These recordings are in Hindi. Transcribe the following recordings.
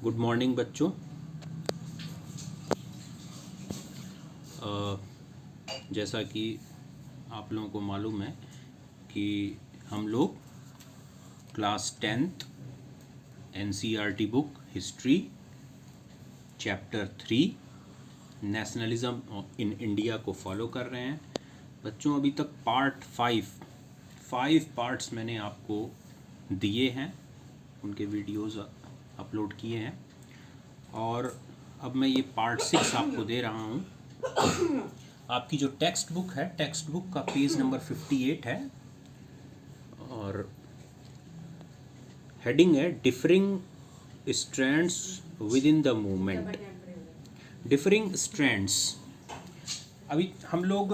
गुड मॉर्निंग बच्चों। जैसा कि आप लोगों को मालूम है कि हम लोग class 10th NCERT book history chapter 3 nationalism in India को फॉलो कर रहे हैं। बच्चों अभी तक पार्ट 5 पार्ट्स मैंने आपको दिए हैं, उनके वीडियोस अपलोड किए हैं और अब मैं ये पार्ट 6 आपको दे रहा हूँ। आपकी जो टेक्स्ट बुक है, टेक्स्ट बुक का पेज नंबर 58 है और हेडिंग है differing strands with in the movement. Differing strands. अभी हम लोग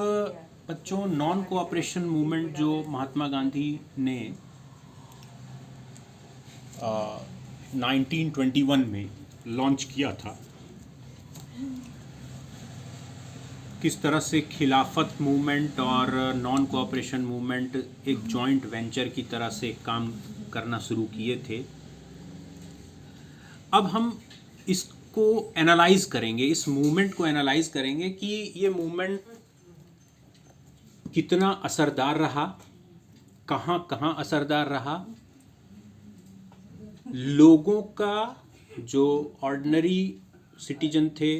बच्चों नॉन कोऑपरेशन मूवमेंट जो महात्मा गांधी ने 1921 में लॉन्च किया था, किस तरह से खिलाफत मूवमेंट और नॉन कोऑपरेशन मूवमेंट एक जॉइंट वेंचर की तरह से काम करना शुरू किए थे। अब हम इसको एनालाइज करेंगे, इस मूवमेंट को एनालाइज करेंगे कि ये मूवमेंट कितना असरदार रहा, कहाँ कहाँ असरदार रहा, लोगों का जो ऑर्डिनरी सिटीजन थे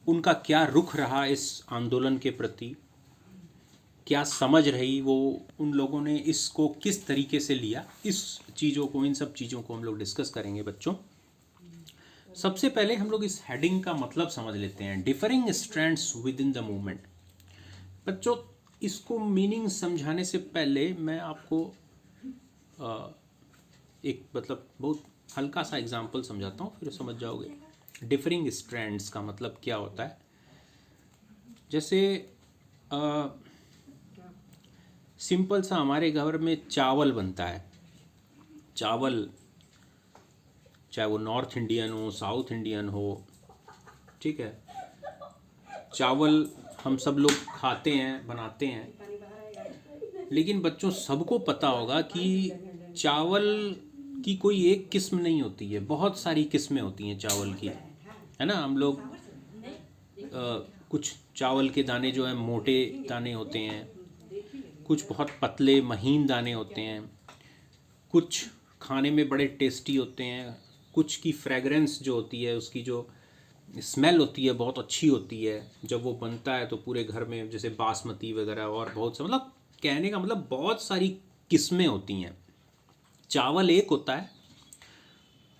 उनका क्या रुख रहा इस आंदोलन के प्रति, क्या समझ रही वो, उन लोगों ने इसको किस तरीके से लिया, इस चीज़ों को, इन सब चीज़ों को हम लोग डिस्कस करेंगे बच्चों। सबसे पहले हम लोग इस हेडिंग का मतलब समझ लेते हैं, differing strands with in the movement. बच्चों इसको मीनिंग समझाने से पहले मैं आपको एक मतलब बहुत हल्का सा एग्जाम्पल समझाता हूँ, फिर समझ जाओगे डिफरिंग स्ट्रैंड्स का मतलब क्या होता है। जैसे सिंपल सा हमारे घर में चावल बनता है, चावल चाहे वो नॉर्थ इंडियन हो, साउथ इंडियन हो, ठीक है, चावल हम सब लोग खाते हैं, बनाते हैं। लेकिन बच्चों सबको पता होगा कि चावल की कोई एक किस्म नहीं होती है, बहुत सारी किस्में होती हैं चावल की, है ना। हम लोग कुछ चावल के दाने जो हैं मोटे दाने होते हैं, कुछ बहुत पतले महीन दाने होते हैं, कुछ खाने में बड़े टेस्टी होते हैं, कुछ की फ्रेगरेंस जो होती है, उसकी जो स्मेल होती है बहुत अच्छी होती है, जब वो बनता है तो पूरे घर में, जैसे बासमती वगैरह और बहुत सा, मतलब कहने का मतलब बहुत सारी किस्में होती हैं। चावल एक होता है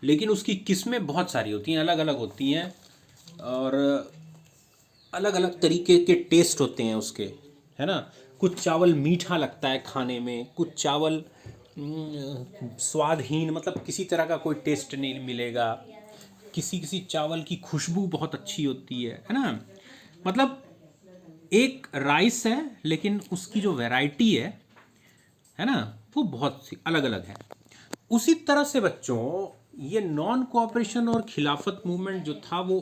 लेकिन उसकी किस्में बहुत सारी होती हैं, अलग अलग होती हैं और अलग अलग तरीके के टेस्ट होते हैं उसके, है ना। कुछ चावल मीठा लगता है खाने में, कुछ चावल स्वादहीन, मतलब किसी तरह का कोई टेस्ट नहीं मिलेगा, किसी किसी चावल की खुशबू बहुत अच्छी होती है ना। मतलब एक राइस है लेकिन उसकी जो वैरायटी है ना, वो बहुत सी अलग अलग है। उसी तरह से बच्चों ये नॉन कोऑपरेशन और खिलाफत मूवमेंट जो था वो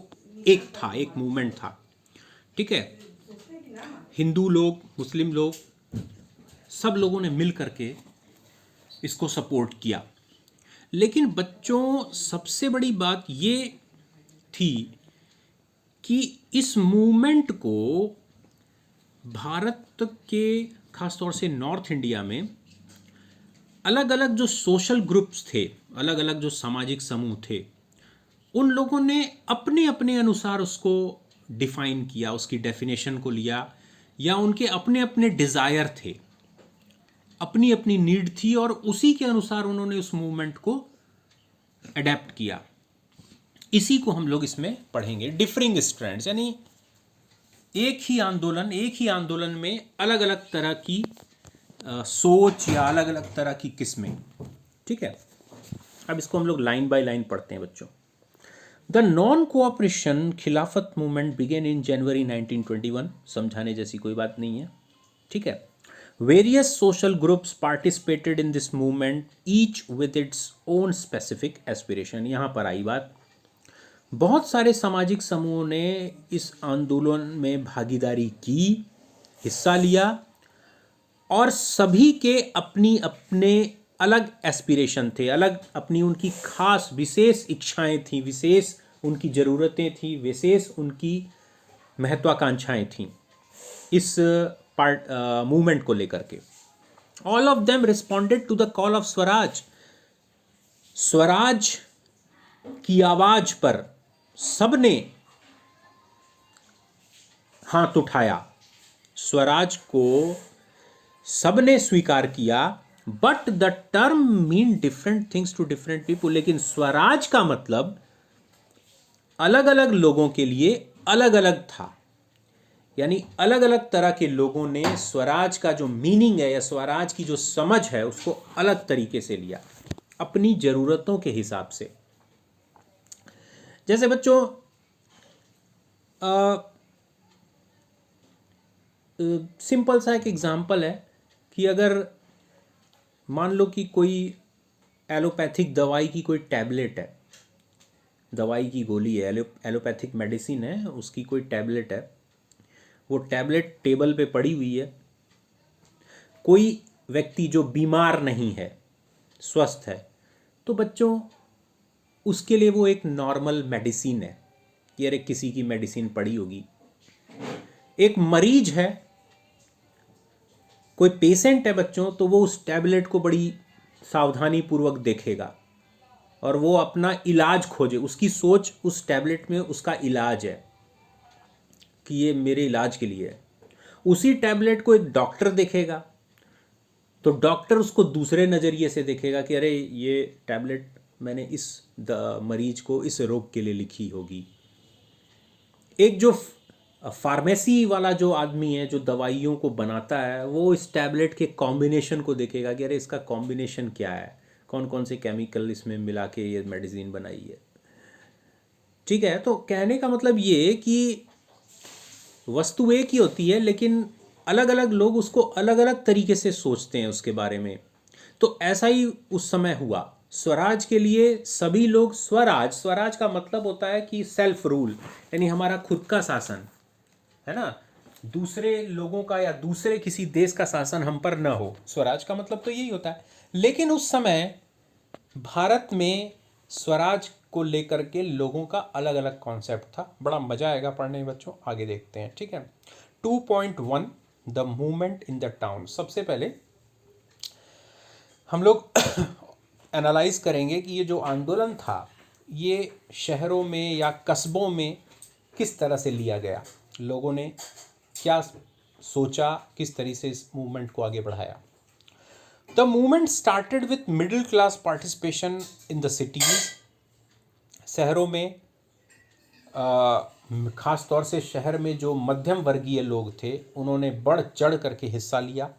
एक मूवमेंट था, ठीक है। हिंदू लोग, मुस्लिम लोग, सब लोगों ने मिल करके इसको सपोर्ट किया। लेकिन बच्चों सबसे बड़ी बात ये थी कि इस मूवमेंट को भारत के खासतौर से नॉर्थ इंडिया में अलग अलग जो सोशल ग्रुप्स थे, अलग अलग जो सामाजिक समूह थे, उन लोगों ने अपने अपने अनुसार उसको डिफाइन किया, उसकी डेफिनेशन को लिया, या उनके अपने अपने डिज़ायर थे, अपनी अपनी नीड थी और उसी के अनुसार उन्होंने उस मूवमेंट को अडेप्ट किया। इसी को हम लोग इसमें पढ़ेंगे, डिफरिंग स्ट्रैंड्स, यानी एक ही आंदोलन में अलग अलग तरह की सोच या अलग अलग तरह की किस्में, ठीक है। अब इसको हम लोग लाइन बाय लाइन पढ़ते हैं बच्चों। द नॉन कोऑपरेशन खिलाफत मूवमेंट बिगेन इन जनवरी 1921। समझाने जैसी कोई बात नहीं है, ठीक है। Various social groups participated in this movement, each with its own specific aspiration. यहाँ पर आई बात, बहुत सारे सामाजिक समूहों ने इस आंदोलन में भागीदारी की, हिस्सा लिया और सभी के अपनी अपने अलग एस्पिरेशन थे, अलग अपनी उनकी खास विशेष इच्छाएं थी, विशेष उनकी ज़रूरतें थी, विशेष उनकी महत्वाकांक्षाएं थीं इस पार्ट मूवमेंट को लेकर के। All of them responded to the call of Swaraj. Swaraj की आवाज पर सबने हाथ उठाया, स्वराज को सबने स्वीकार किया। But the term mean different things to different people. लेकिन स्वराज का मतलब अलग अलग लोगों के लिए अलग अलग था, यानी अलग अलग तरह के लोगों ने स्वराज का जो मीनिंग है या स्वराज की जो समझ है उसको अलग तरीके से लिया, अपनी ज़रूरतों के हिसाब से। जैसे बच्चों सिंपल सा एक एग्जाम्पल है कि अगर मान लो कि कोई एलोपैथिक दवाई की कोई टैबलेट है, दवाई की गोली है, एलोपैथिक मेडिसिन है, उसकी कोई टैबलेट है, वो टैबलेट टेबल पे पड़ी हुई है। कोई व्यक्ति जो बीमार नहीं है, स्वस्थ है, तो बच्चों उसके लिए वो एक नॉर्मल मेडिसिन है कि अरे किसी की मेडिसिन पड़ी होगी। एक मरीज है, कोई पेशेंट है बच्चों, तो वो उस टैबलेट को बड़ी सावधानी पूर्वक देखेगा और वो अपना इलाज खोजे। उसकी सोच उस टैबलेट में उसका इलाज है कि ये मेरे इलाज के लिए है। उसी टैबलेट को एक डॉक्टर देखेगा तो डॉक्टर उसको दूसरे नज़रिए से देखेगा कि अरे ये टैबलेट मैंने इस मरीज को इस रोग के लिए लिखी होगी। एक जो फार्मेसी वाला जो आदमी है जो दवाइयों को बनाता है, वो इस टैबलेट के कॉम्बिनेशन को देखेगा कि अरे इसका कॉम्बिनेशन क्या है, कौन कौन से केमिकल इसमें मिला के ये मेडिसिन बनाई है। ठीक है, तो कहने का मतलब ये कि वस्तु एक ही होती है लेकिन अलग अलग लोग उसको अलग अलग तरीके से सोचते हैं उसके बारे में। तो ऐसा ही उस समय हुआ। स्वराज के लिए सभी लोग स्वराज, स्वराज का मतलब होता है कि सेल्फ रूल, यानी हमारा खुद का शासन है ना, दूसरे लोगों का या दूसरे किसी देश का शासन हम पर न हो। स्वराज का मतलब तो यही होता है। लेकिन उस समय भारत में स्वराज को लेकर के लोगों का अलग अलग कॉन्सेप्ट था। बड़ा मजा आएगा पढ़ने में बच्चों, आगे देखते हैं। ठीक है, 2.1 the movement in the town. सबसे पहले हम लोग एनालाइज करेंगे कि ये जो आंदोलन था ये शहरों में या कस्बों में किस तरह से लिया गया, लोगों ने क्या सोचा, किस तरह से इस मूवमेंट को आगे बढ़ाया। The movement started with middle class participation in the cities. शहरों में खास तौर से शहर में जो मध्यम वर्गीय लोग थे उन्होंने बढ़ चढ़ करके हिस्सा लिया।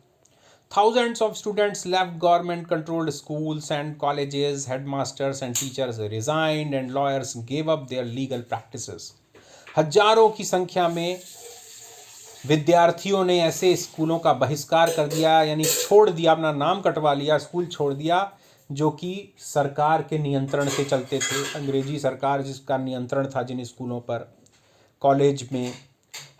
Thousands of students left government-controlled schools and colleges. Headmasters and teachers resigned, and lawyers gave up their legal practices. हजारों की संख्या में विद्यार्थियों ने ऐसे स्कूलों का बहिष्कार कर दिया, यानी छोड़ दिया, अपना नाम कटवा लिया, स्कूल छोड़ दिया जो कि सरकार के नियंत्रण से चलते थे। अंग्रेजी सरकार जिसका नियंत्रण था जिन स्कूलों पर, कॉलेज में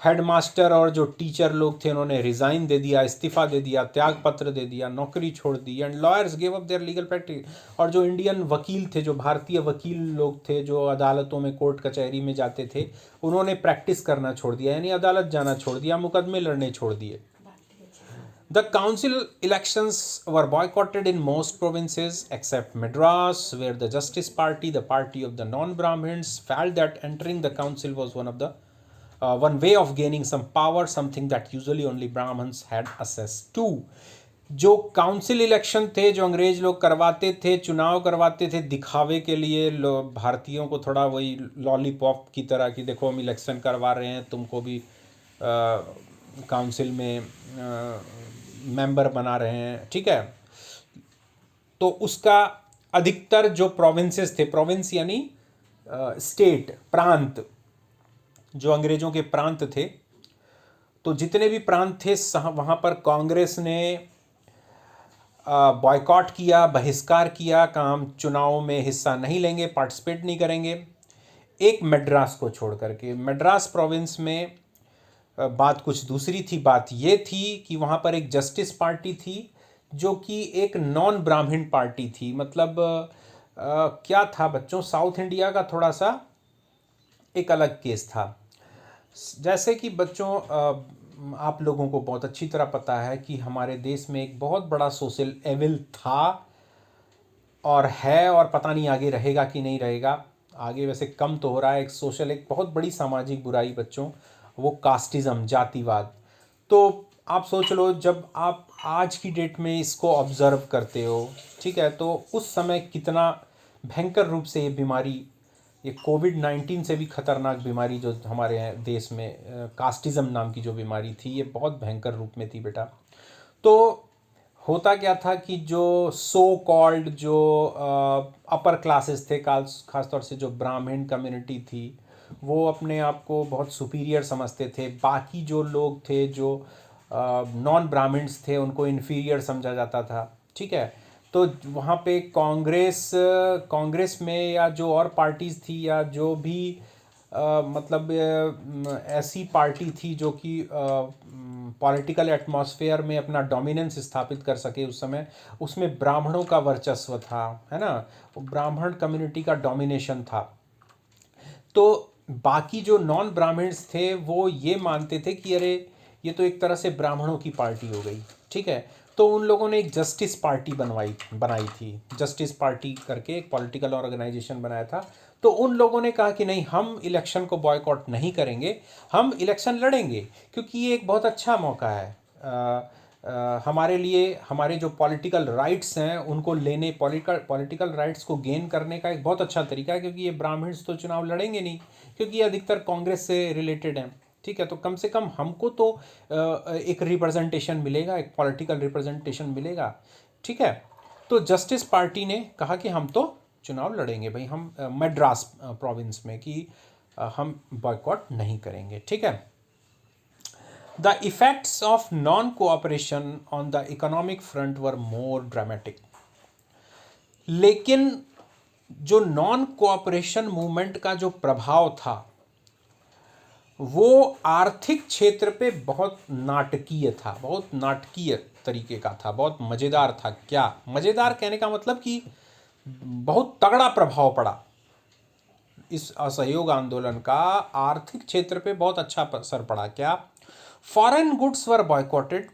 हेडमास्टर और जो टीचर लोग थे उन्होंने रिज़ाइन दे दिया, इस्तीफ़ा दे दिया, त्याग पत्र दे दिया, नौकरी छोड़ दी। And lawyers give up their legal practice. और जो इंडियन वकील थे, जो भारतीय वकील लोग थे जो अदालतों में कोर्ट कचहरी में जाते थे, उन्होंने प्रैक्टिस करना छोड़ दिया, यानी अदालत जाना छोड़ दिया, मुकदमे लड़ने छोड़ दिए। The council elections were boycotted in most provinces except Madras, where the Justice Party, the party of the non-Brahmins, felt that entering the council was one way of gaining some power, something that usually only Brahmins had access to. जो काउंसिल इलेक्शन थे जो अंग्रेज लोग करवाते थे, चुनाव करवाते थे दिखावे के लिए, भारतीयों को थोड़ा वही लॉलीपॉप की तरह कि देखो हम इलेक्शन करवा रहे हैं, तुमको भी काउंसिल में मेंबर बना रहे हैं। ठीक है, तो उसका अधिकतर जो प्रोविंसेस थे, प्रोविंस यानी स्टेट, प्रांत, जो अंग्रेजों के प्रांत थे, तो जितने भी प्रांत थे वहाँ पर कांग्रेस ने बॉयकॉट किया, बहिष्कार किया, कहा हम चुनाव में हिस्सा नहीं लेंगे, पार्टिसिपेट नहीं करेंगे। एक मद्रास को छोड़ करके, मद्रास प्रोविंस में बात कुछ दूसरी थी। बात ये थी कि वहाँ पर एक जस्टिस पार्टी थी जो कि एक नॉन ब्राह्मण पार्टी थी। मतलब क्या था बच्चों, साउथ इंडिया का थोड़ा सा एक अलग केस था। जैसे कि बच्चों आप लोगों को बहुत अच्छी तरह पता है कि हमारे देश में एक बहुत बड़ा सोशल एविल था और है, और पता नहीं आगे रहेगा कि नहीं रहेगा। आगे वैसे कम तो हो रहा है। एक सोशल, एक बहुत बड़ी सामाजिक बुराई बच्चों, वो कास्टिज़म, जातिवाद। तो आप सोच लो, जब आप आज की डेट में इसको ऑब्ज़र्व करते हो, ठीक है, तो उस समय कितना भयंकर रूप से ये बीमारी, ये कोविड-19 से भी खतरनाक बीमारी जो हमारे यहाँ देश में कास्टिज़म नाम की जो बीमारी थी, ये बहुत भयंकर रूप में थी बेटा। तो होता क्या था कि जो सो कॉल्ड जो अपर क्लासेस थे, खासतौर से जो ब्राह्मण कम्युनिटी थी, वो अपने आप को बहुत सुपीरियर समझते थे। बाकी जो लोग थे, जो नॉन ब्राह्मण्स थे, उनको इन्फीरियर समझा जाता था, ठीक है। तो वहाँ पे कांग्रेस में या जो और पार्टीज़ थी, या जो भी मतलब ऐसी पार्टी थी जो कि पॉलिटिकल एटमॉस्फेयर में अपना डोमिनेंस स्थापित कर सके उस समय, उसमें ब्राह्मणों का वर्चस्व था, है ना। ब्राह्मण कम्युनिटी का डोमिनेशन था। तो बाकी जो नॉन ब्राह्मण्स थे वो ये मानते थे कि अरे ये तो एक तरह से ब्राह्मणों की पार्टी हो गई, ठीक है। तो उन लोगों ने एक जस्टिस पार्टी बनाई थी। जस्टिस पार्टी करके एक पॉलिटिकल ऑर्गेनाइजेशन बनाया था। तो उन लोगों ने कहा कि नहीं, हम इलेक्शन को बॉयकॉट नहीं करेंगे, हम इलेक्शन लड़ेंगे, क्योंकि ये एक बहुत अच्छा मौका है हमारे लिए। हमारे जो पॉलिटिकल राइट्स हैं उनको लेने, पॉलिटिकल राइट्स को गेन करने का एक बहुत अच्छा तरीका है, क्योंकि ये ब्राह्मण्स तो चुनाव लड़ेंगे नहीं, क्योंकि ये अधिकतर कांग्रेस से रिलेटेड हैं, ठीक है। तो कम से कम हमको तो एक रिप्रेजेंटेशन मिलेगा, एक पॉलिटिकल रिप्रेजेंटेशन मिलेगा, ठीक है। तो जस्टिस पार्टी ने कहा कि हम तो चुनाव लड़ेंगे भाई, हम मद्रास प्रोविंस में, कि हम बॉयकॉट नहीं करेंगे, ठीक है। The effects of non-cooperation on the economic front were more dramatic. लेकिन जो नॉन कोऑपरेशन मूवमेंट का जो प्रभाव था वो आर्थिक क्षेत्र पे बहुत नाटकीय था, बहुत नाटकीय तरीके का था, बहुत मज़ेदार था। क्या मज़ेदार कहने का मतलब कि बहुत तगड़ा प्रभाव पड़ा इस असहयोग आंदोलन का। आर्थिक क्षेत्र पे बहुत अच्छा असर पड़ा। क्या? फॉरेन गुड्स वर बॉयकॉटेड,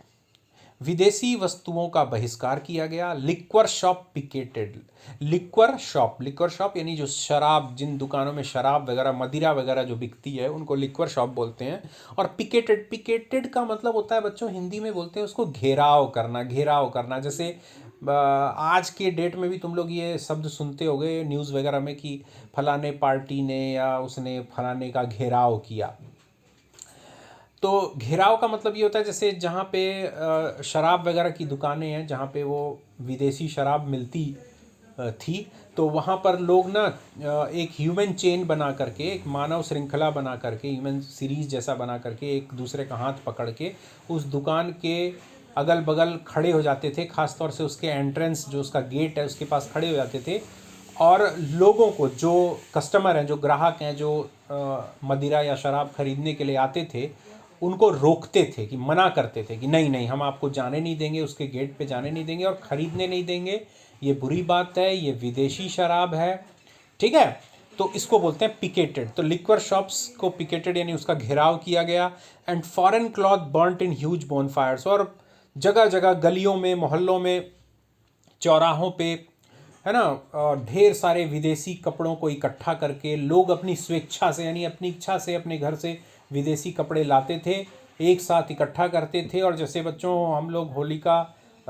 विदेशी वस्तुओं का बहिष्कार किया गया। Liquor shop picketed, liquor shop यानी जो शराब, जिन दुकानों में शराब वगैरह, मदिरा वगैरह जो बिकती है, उनको लिक्वर शॉप बोलते हैं। और पिकेटेड का मतलब होता है बच्चों, हिंदी में बोलते हैं उसको घेराव करना, घेराव करना। जैसे आज के डेट में भी तुम लोग ये शब्द सुनते होगे न्यूज़ वगैरह में कि फलाने पार्टी ने या उसने फलाने का घेराव किया। तो घेराव का मतलब ये होता है, जैसे जहाँ पे शराब वगैरह की दुकानें हैं, जहाँ पे वो विदेशी शराब मिलती थी, तो वहाँ पर लोग ना एक ह्यूमन चेन बना करके, एक मानव श्रृंखला बना करके, ह्यूमन सीरीज जैसा बना करके, एक दूसरे का हाथ पकड़ के उस दुकान के अगल बगल खड़े हो जाते थे। ख़ास तौर से उसके एंट्रेंस, जो उसका गेट है, उसके पास खड़े हो जाते थे, और लोगों को, जो कस्टमर हैं, जो ग्राहक हैं, जो मदिरा या शराब खरीदने के लिए आते थे, उनको रोकते थे, कि मना करते थे कि नहीं नहीं, हम आपको जाने नहीं देंगे, उसके गेट पे जाने नहीं देंगे और ख़रीदने नहीं देंगे, ये बुरी बात है, ये विदेशी शराब है, ठीक है। तो इसको बोलते हैं पिकेटेड। तो लिक्वर शॉप्स को पिकेटेड यानी उसका घेराव किया गया। And foreign cloth burnt in huge bonfires, और जगह जगह गलियों में, मोहल्लों में, चौराहों पे, है ना, ढेर सारे विदेशी कपड़ों को इकट्ठा करके लोग अपनी स्वेच्छा से, यानी अपनी इच्छा से अपने घर से विदेशी कपड़े लाते थे, एक साथ इकट्ठा करते थे। और जैसे बच्चों हम लोग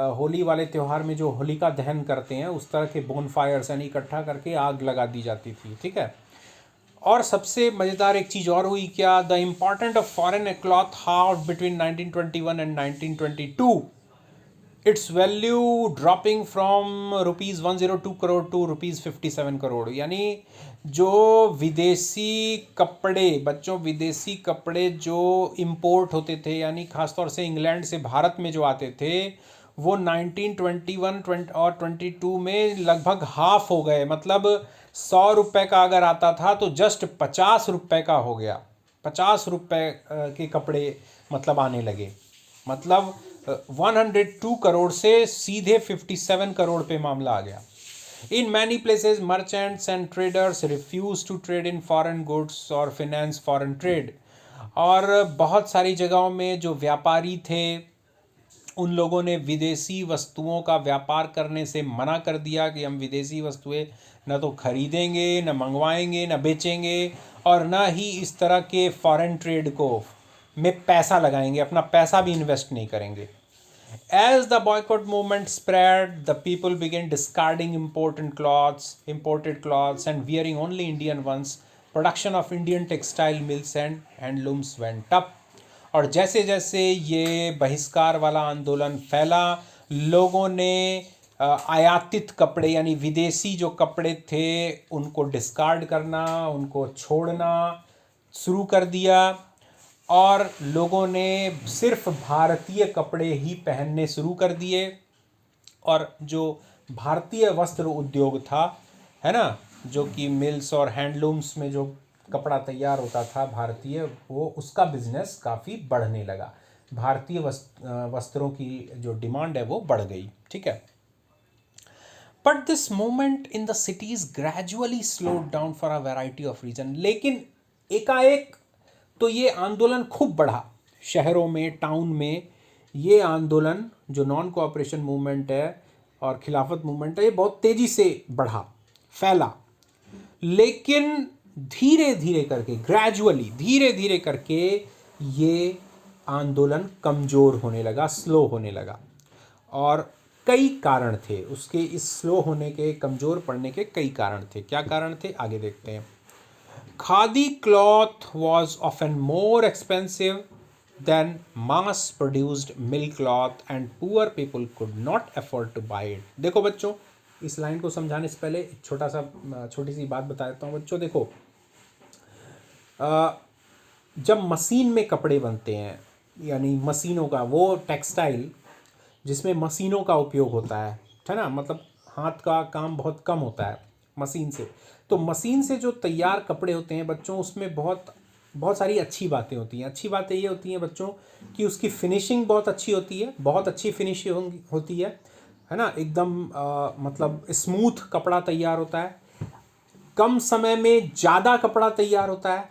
होली वाले त्यौहार में जो होलिका दहन करते हैं, उस तरह के बोनफायर्स यानी इकट्ठा करके आग लगा दी जाती थी, ठीक है। और सबसे मज़ेदार एक चीज़ और हुई। क्या? The important of foreign cloth half between 1921 and 1922, it's value dropping from ₹102 crore to ₹57 crore. यानी जो विदेशी कपड़े बच्चों, विदेशी कपड़े जो इंपोर्ट होते थे, यानी ख़ासतौर से इंग्लैंड से भारत में जो आते थे, वो 1921 और 22 में लगभग हाफ हो गए। मतलब 100 रुपये का अगर आता था तो जस्ट 50 रुपये का हो गया। 50 रुपये के कपड़े मतलब आने लगे। मतलब 102 करोड़ से सीधे 57 करोड़ पे मामला आ गया। In many places, merchants and traders refuse to trade in foreign goods or finance foreign trade. और बहुत सारी जगहों में जो व्यापारी थे उन लोगों ने विदेशी वस्तुओं का व्यापार करने से मना कर दिया कि हम विदेशी वस्तुएं न तो खरीदेंगे, न मंगवाएंगे, न बेचेंगे, और न ही इस तरह के फॉरेन ट्रेड को में पैसा लगाएंगे, अपना पैसा भी इन्वेस्ट नहीं करेंगे। As the boycott movement spread, the people began discarding imported cloths and wearing only Indian ones. Production of Indian textile mills and handlooms went up. और जैसे जैसे ये बहिष्कार वाला आंदोलन फैला, लोगों ने आयातित कपड़े यानी विदेशी जो कपड़े थे उनको डिस्कार्ड करना, उनको छोड़ना शुरू कर दिया, और लोगों ने सिर्फ भारतीय कपड़े ही पहनने शुरू कर दिए। और जो भारतीय वस्त्र उद्योग था, है ना, जो कि मिल्स और हैंडलूम्स में जो कपड़ा तैयार होता था भारतीय, वो उसका बिजनेस काफ़ी बढ़ने लगा। भारतीय वस्त्रों की जो डिमांड है वो बढ़ गई। ठीक है, but this movement in the cities gradually slowed down for a variety of reason. लेकिन एकाएक तो ये आंदोलन खूब बढ़ा शहरों में, टाउन में। ये आंदोलन जो नॉन कोऑपरेशन मूवमेंट है और खिलाफत मूवमेंट है, ये बहुत तेज़ी से बढ़ा, फैला। लेकिन धीरे धीरे करके, ग्रेजुअली, धीरे धीरे करके ये आंदोलन कमज़ोर होने लगा, स्लो होने लगा। और कई कारण थे उसके, इस स्लो होने के, कमज़ोर पड़ने के कई कारण थे। क्या कारण थे, आगे देखते हैं। Khadi cloth was often more expensive than mass-produced mill cloth and poor people could not afford to buy it. देखो बच्चों, इस लाइन को समझाने से पहले छोटी सी बात बता देता हूँ। बच्चों देखो, जब मशीन में कपड़े बनते हैं, यानी मशीनों का वो टेक्सटाइल जिसमें मशीनों का उपयोग होता है ना, मतलब हाथ का काम बहुत कम होता है मशीन से। तो मशीन से जो तैयार कपड़े होते हैं बच्चों, उसमें बहुत सारी अच्छी बातें होती हैं। अच्छी बातें ये होती हैं बच्चों कि उसकी फिनिशिंग बहुत अच्छी होती है, बहुत अच्छी फिनिशिंग होती है ना, एकदम मतलब स्मूथ कपड़ा तैयार होता है, कम समय में ज़्यादा कपड़ा तैयार होता है।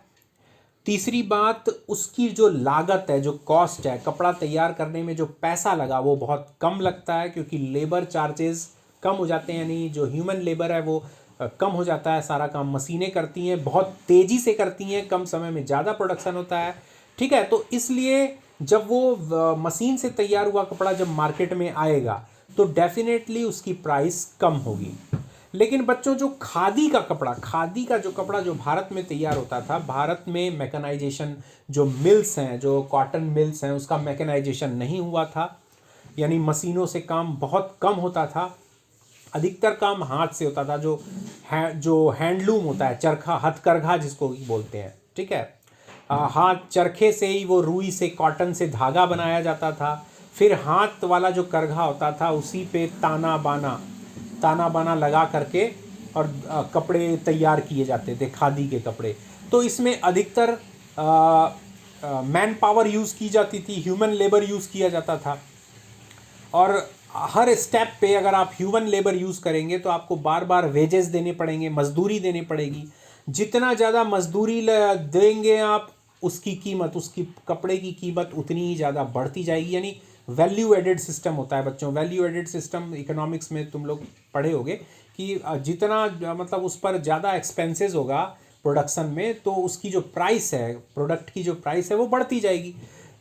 तीसरी बात, उसकी जो लागत है, जो कॉस्ट है, कपड़ा तैयार करने में जो पैसा लगा वो बहुत कम लगता है, क्योंकि लेबर चार्जेस कम हो जाते हैं, यानी जो ह्यूमन लेबर है वो कम हो जाता है। सारा काम मशीनें करती हैं, बहुत तेज़ी से करती हैं, कम समय में ज़्यादा प्रोडक्शन होता है। ठीक है, तो इसलिए जब वो मशीन से तैयार हुआ कपड़ा जब मार्केट में आएगा तो डेफिनेटली उसकी प्राइस कम होगी। लेकिन बच्चों, जो खादी का जो कपड़ा जो भारत में तैयार होता था, भारत में मैकेनाइजेशन, जो मिल्स हैं, जो कॉटन मिल्स हैं, उसका मैकेनाइजेशन नहीं हुआ था, यानी मशीनों से काम बहुत कम होता था। अधिकतर काम हाथ से होता था, जो हैंडलूम होता है, चरखा, हथकरघा जिसको बोलते हैं। ठीक है, हाथ चरखे से ही, वो रुई से, कॉटन से धागा बनाया जाता था। फिर हाथ वाला जो करघा होता था उसी पे ताना बाना लगा करके और कपड़े तैयार किए जाते थे, खादी के कपड़े। तो इसमें अधिकतर मैन पावर यूज़ की जाती थी, ह्यूमन लेबर यूज़ किया जाता था। और हर स्टेप पे अगर आप ह्यूमन लेबर यूज़ करेंगे तो आपको बार बार वेजेस देने पड़ेंगे, मजदूरी देनी पड़ेगी। जितना ज़्यादा मजदूरी देंगे आप, उसकी कीमत, उसकी कपड़े की कीमत उतनी ही ज़्यादा बढ़ती जाएगी। यानी वैल्यू एडेड सिस्टम होता है बच्चों। वैल्यू एडेड सिस्टम इकोनॉमिक्स में तुम लोग पढ़े होगे कि जितना मतलब उस पर ज़्यादा एक्सपेंसेस होगा प्रोडक्शन में, तो उसकी जो प्राइस है, प्रोडक्ट की जो प्राइस है वो बढ़ती जाएगी।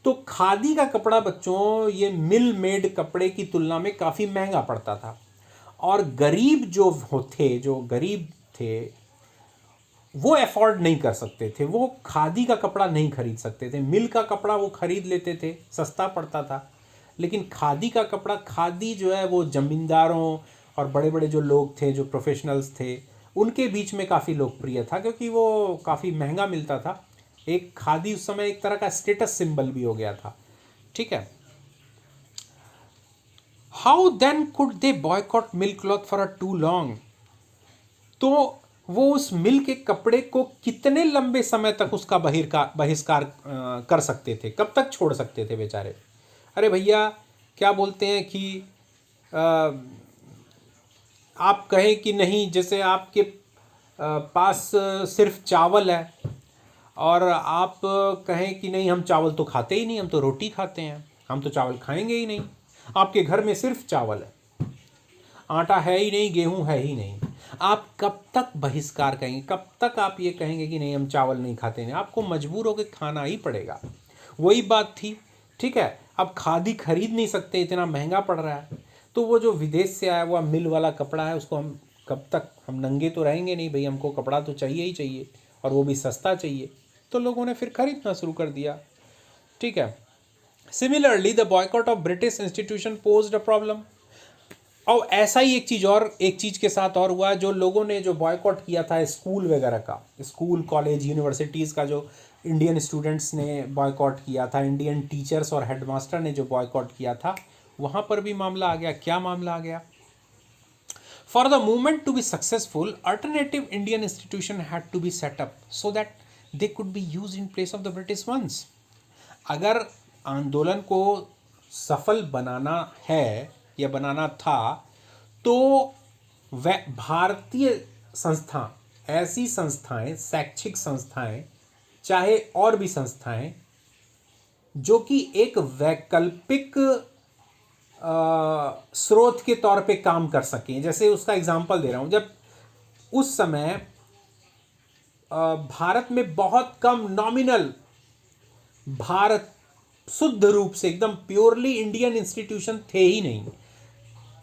तो खादी का कपड़ा बच्चों, ये मिल मेड कपड़े की तुलना में काफ़ी महंगा पड़ता था। और गरीब जो गरीब थे वो अफोर्ड नहीं कर सकते थे, वो खादी का कपड़ा नहीं खरीद सकते थे। मिल का कपड़ा वो खरीद लेते थे, सस्ता पड़ता था। लेकिन खादी का कपड़ा, खादी जो है वो जमींदारों और बड़े बड़े जो लोग थे, जो प्रोफेशनल्स थे, उनके बीच में काफ़ी लोकप्रिय था, क्योंकि वो काफ़ी महंगा मिलता था। एक खादी उस समय एक तरह का स्टेटस सिंबल भी हो गया था। ठीक है, how then could they boycott mill cloth for a too long. तो वो उस मिल के कपड़े को कितने लंबे समय तक उसका बहिष्कार कर सकते थे, कब तक छोड़ सकते थे बेचारे। अरे भैया, क्या बोलते हैं कि आ, आप कहें कि नहीं, जैसे आपके पास सिर्फ चावल है और आप कहें कि नहीं हम चावल तो खाते ही नहीं, हम तो रोटी खाते हैं, हम तो चावल खाएंगे ही नहीं। आपके घर में सिर्फ चावल है, आटा है ही नहीं, गेहूं है ही नहीं। आप कब तक बहिष्कार कहेंगे, कब तक आप ये कहेंगे कि नहीं हम चावल नहीं खाते? नहीं, आपको मजबूर होकर खाना ही पड़ेगा। वही बात थी, ठीक है। अब खादी खरीद नहीं सकते, इतना महंगा पड़ रहा है, तो वो जो विदेश से आया हुआ मिल वाला कपड़ा है उसको हम कब तक, हम नंगे तो रहेंगे नहीं भाई, हमको कपड़ा तो चाहिए ही चाहिए, और वो भी सस्ता चाहिए। तो लोगों ने फिर खरीदना शुरू कर दिया, ठीक है। Similarly the boycott of British institution posed a problem. और ऐसा ही एक चीज़, और एक चीज़ के साथ और हुआ, जो लोगों ने जो बॉयकॉट किया था स्कूल वगैरह का, स्कूल कॉलेज यूनिवर्सिटीज़ का, जो इंडियन स्टूडेंट्स ने बॉयकॉट किया था, इंडियन टीचर्स और हेडमास्टर ने जो बॉयकॉट किया था, वहाँ पर भी मामला आ गया। क्या मामला आ गया? For the movement to be successful, alternative Indian institution had to be set up so that they could be use in place of the British ones. अगर आंदोलन को सफल बनाना है या बनाना था, तो वह भारतीय संस्था, ऐसी संस्थाएं, शैक्षिक संस्थाएं, चाहे और भी संस्थाएं, जो कि एक वैकल्पिक स्रोत के तौर पे काम कर सकें। जैसे उसका एग्जांपल दे रहा हूं, जब उस समय भारत में बहुत कम नॉमिनल, भारत शुद्ध रूप से एकदम प्योरली इंडियन इंस्टीट्यूशन थे ही नहीं।